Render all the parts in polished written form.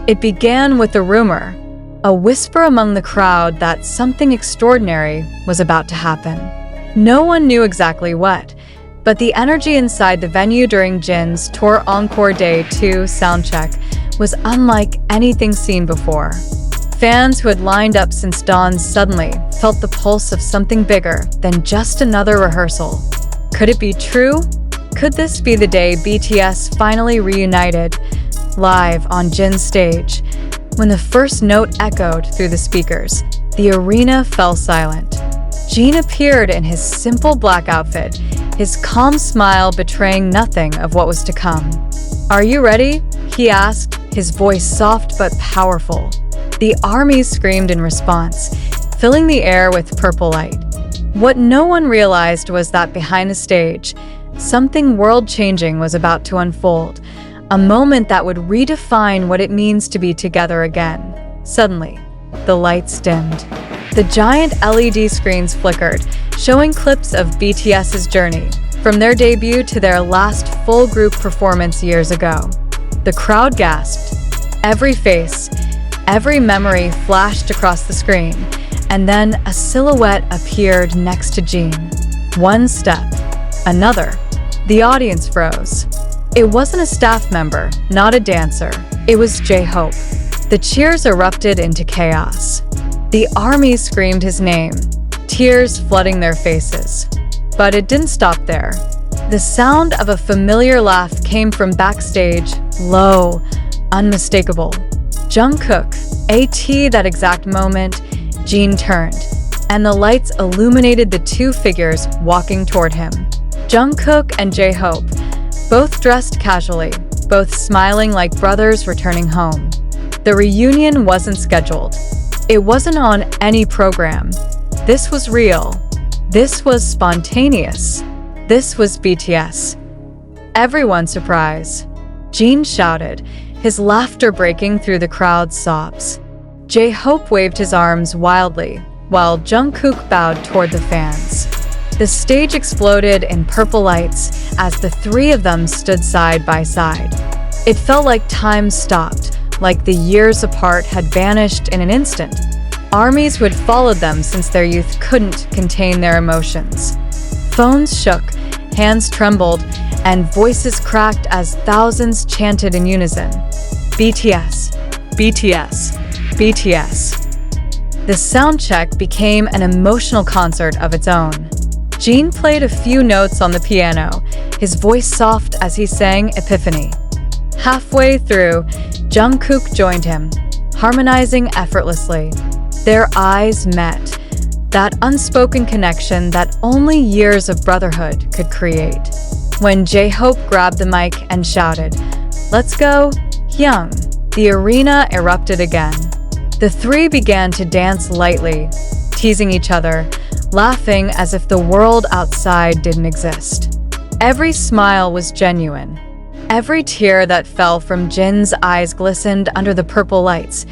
It began with a rumor, a whisper among the crowd that something extraordinary was about to happen. No one knew exactly what, but the energy inside the venue during Jin's Tour Encore Day 2 Soundcheck was unlike anything seen before. Fans who had lined up since dawn suddenly felt the pulse of something bigger than just another rehearsal. Could it be true? Could this be the day BTS finally reunited live on Jin's stage? When the first note echoed through the speakers, the arena fell silent. Jin appeared in his simple black outfit, his calm smile betraying nothing of what was to come. "Are you ready?" he asked, his voice soft but powerful. The army screamed in response, filling the air with purple light. What no one realized was that behind the stage, something world-changing was about to unfold, a moment that would redefine what it means to be together again. Suddenly, the lights dimmed. The giant LED screens flickered, showing clips of BTS's journey, from their debut to their last full group performance years ago. The crowd gasped. Every face, every memory flashed across the screen, and then a silhouette appeared next to Jin. One step, another. The audience froze. It wasn't a staff member, not a dancer. It was J-Hope. The cheers erupted into chaos. The army screamed his name, tears flooding their faces. But it didn't stop there. The sound of a familiar laugh came from backstage, low, unmistakable. Jungkook, at that exact moment, Jin turned, and the lights illuminated the two figures walking toward him. Jungkook and J-Hope, both dressed casually, both smiling like brothers returning home. The reunion wasn't scheduled. It wasn't on any program. This was real. This was spontaneous. This was BTS. Everyone's surprise. Jin shouted, his laughter breaking through the crowd's sobs. J-Hope waved his arms wildly, while Jungkook bowed toward the fans. The stage exploded in purple lights as the three of them stood side by side. It felt like time stopped, like the years apart had vanished in an instant. Armies who had followed them since their youth couldn't contain their emotions. Phones shook, hands trembled, and voices cracked as thousands chanted in unison. BTS, BTS, BTS. The soundcheck became an emotional concert of its own. Jin played a few notes on the piano, his voice soft as he sang Epiphany. Halfway through, Jungkook joined him, harmonizing effortlessly. Their eyes met, that unspoken connection that only years of brotherhood could create. When J-Hope grabbed the mic and shouted, "Let's go, Hyung," the arena erupted again. The three began to dance lightly, teasing each other, laughing as if the world outside didn't exist. Every smile was genuine. Every tear that fell from Jin's eyes glistened under the purple lights.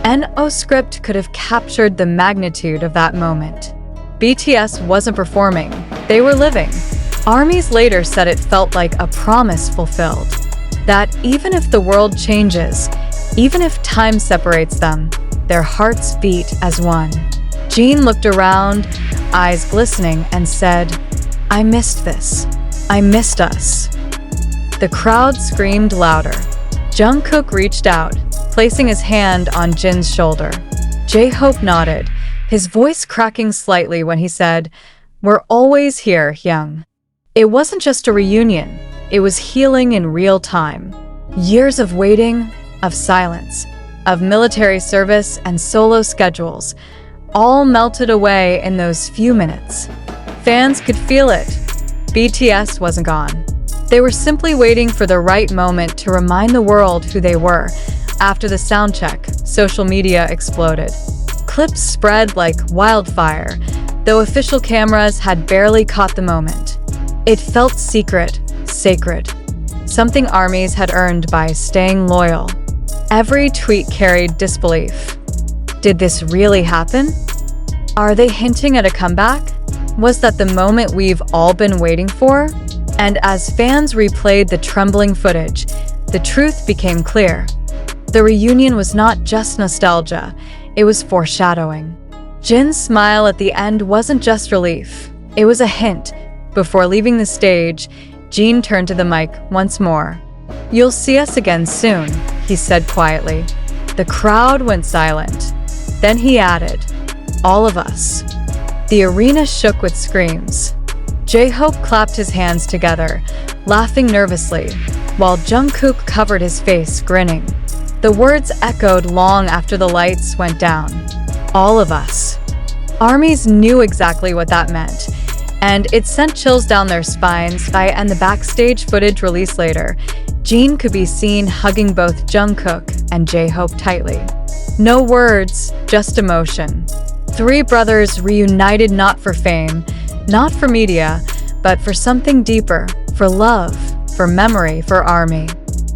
No script could have captured the magnitude of that moment. BTS wasn't performing, they were living. Armies later said it felt like a promise fulfilled. That even if the world changes, even if time separates them, their hearts beat as one. Jin looked around, eyes glistening, and said, "I missed this. I missed us." The crowd screamed louder. Jungkook reached out, placing his hand on Jin's shoulder. J-Hope nodded, his voice cracking slightly when he said, "We're always here, Hyung." It wasn't just a reunion, it was healing in real time. Years of waiting, of silence, of military service and solo schedules, all melted away in those few minutes. Fans could feel it. BTS wasn't gone. They were simply waiting for the right moment to remind the world who they were. After the soundcheck, social media exploded. Clips spread like wildfire, though official cameras had barely caught the moment. It felt secret, sacred, something armies had earned by staying loyal. Every tweet carried disbelief. Did this really happen? Are they hinting at a comeback? Was that the moment we've all been waiting for? And as fans replayed the trembling footage, the truth became clear. The reunion was not just nostalgia, it was foreshadowing. Jin's smile at the end wasn't just relief, it was a hint. Before leaving the stage, Jin turned to the mic once more. "You'll see us again soon," he said quietly. The crowd went silent. Then he added, "All of us." The arena shook with screams. J-Hope clapped his hands together, laughing nervously, while Jungkook covered his face, grinning. The words echoed long after the lights went down. All of us. ARMYs knew exactly what that meant, and it sent chills down their spines. And the backstage footage released later, Jin could be seen hugging both Jungkook and J-Hope tightly. No words, just emotion. Three brothers reunited not for fame, not for media, but for something deeper, for love, for memory, for ARMY.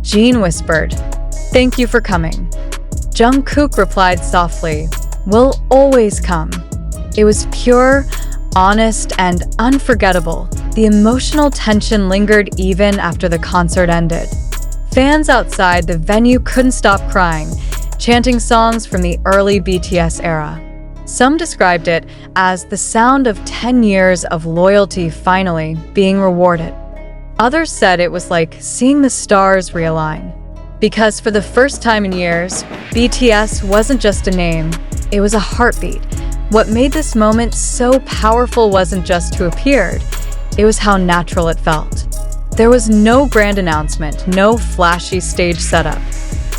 Jin whispered, "Thank you for coming." Jungkook replied softly, "We'll always come." It was pure, honest, and unforgettable. The emotional tension lingered even after the concert ended. Fans outside the venue couldn't stop crying, chanting songs from the early BTS era. Some described it as the sound of 10 years of loyalty finally being rewarded. Others said it was like seeing the stars realign. Because for the first time in years, BTS wasn't just a name, it was a heartbeat. What made this moment so powerful wasn't just who appeared, it was how natural it felt. There was no grand announcement, no flashy stage setup.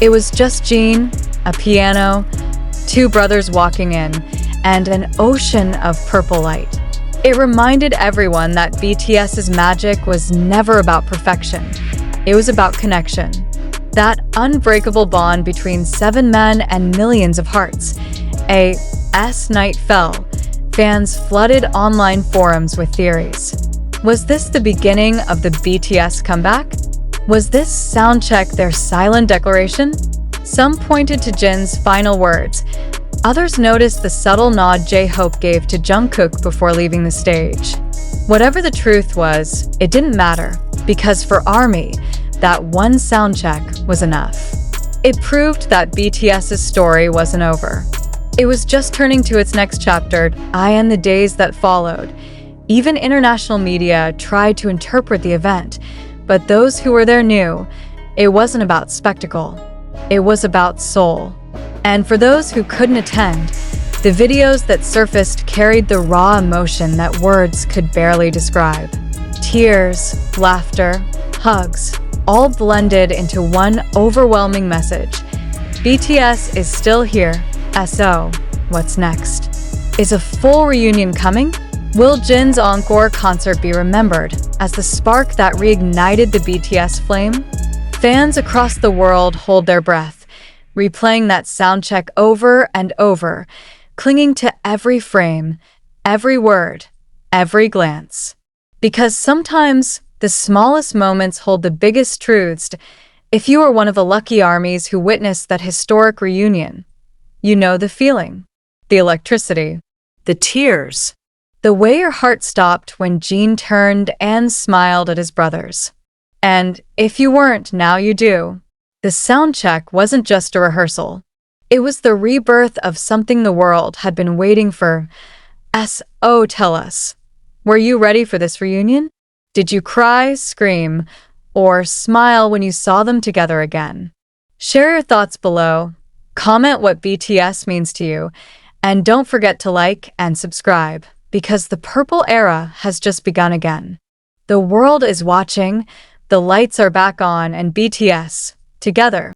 It was just Jin, a piano, two brothers walking in, and an ocean of purple light. It reminded everyone that BTS's magic was never about perfection. It was about connection. That unbreakable bond between 7 men and millions of hearts. A S-night fell. Fans flooded online forums with theories. Was this the beginning of the BTS comeback? Was this Soundcheck their silent declaration? Some pointed to Jin's final words. Others noticed the subtle nod J-Hope gave to Jungkook before leaving the stage. Whatever the truth was, it didn't matter, because for ARMY, that one Soundcheck was enough. It proved that BTS's story wasn't over. It was just turning to its next chapter, and the days that followed. Even international media tried to interpret the event, but those who were there knew it wasn't about spectacle. It was about soul. And for those who couldn't attend, the videos that surfaced carried the raw emotion that words could barely describe. Tears, laughter, hugs, all blended into one overwhelming message. BTS is still here. So, what's next? Is a full reunion coming? Will Jin's encore concert be remembered as the spark that reignited the BTS flame? Fans across the world hold their breath, replaying that Soundcheck over and over, clinging to every frame, every word, every glance. Because sometimes the smallest moments hold the biggest truths. If you are one of the lucky ARMYs who witnessed that historic reunion, you know the feeling, the electricity, the tears, the way your heart stopped when Jin turned and smiled at his brothers. And if you weren't, now you do. The Soundcheck wasn't just a rehearsal. It was the rebirth of something the world had been waiting for. So tell us, were you ready for this reunion? Did you cry, scream, or smile when you saw them together again? Share your thoughts below. Comment what BTS means to you, and don't forget to like and subscribe, because the purple era has just begun again. The world is watching, the lights are back on, and BTS, together,